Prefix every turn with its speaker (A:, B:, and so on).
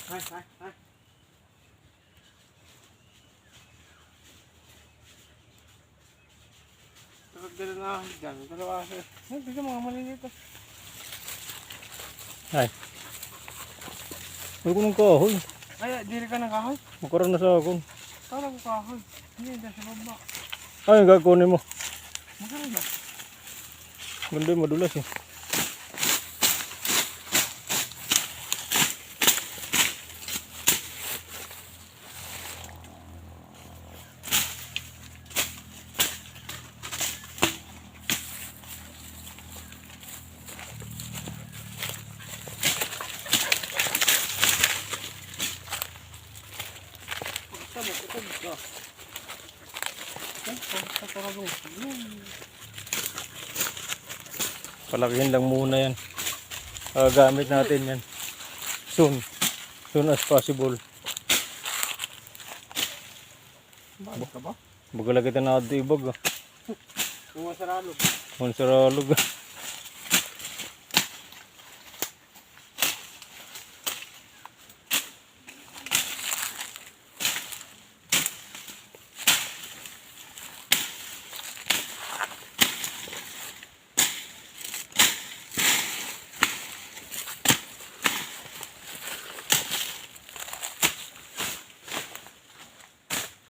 A: Ay, ay, ay. Dala na ako dyan. Dalawa kasi. Ay, dito mga maliliit.
B: Ay. Huwag ko ng kahoy.
A: Ay, dili ka ng kahoy.
B: Magkaroon na sa akong.
A: Kala ko kahoy. Hindi, dyan sa baba.
B: Ay, yung gagawin mo.
A: Magkano na?
B: Ganda yung madulas eh. Palakihin lang muna yan. Gamit natin yan. Soon. Soon as possible.
A: Bakit ka ba?
B: Baga kita na ito ibag.
A: Kung masaralog.
B: Mansaralog.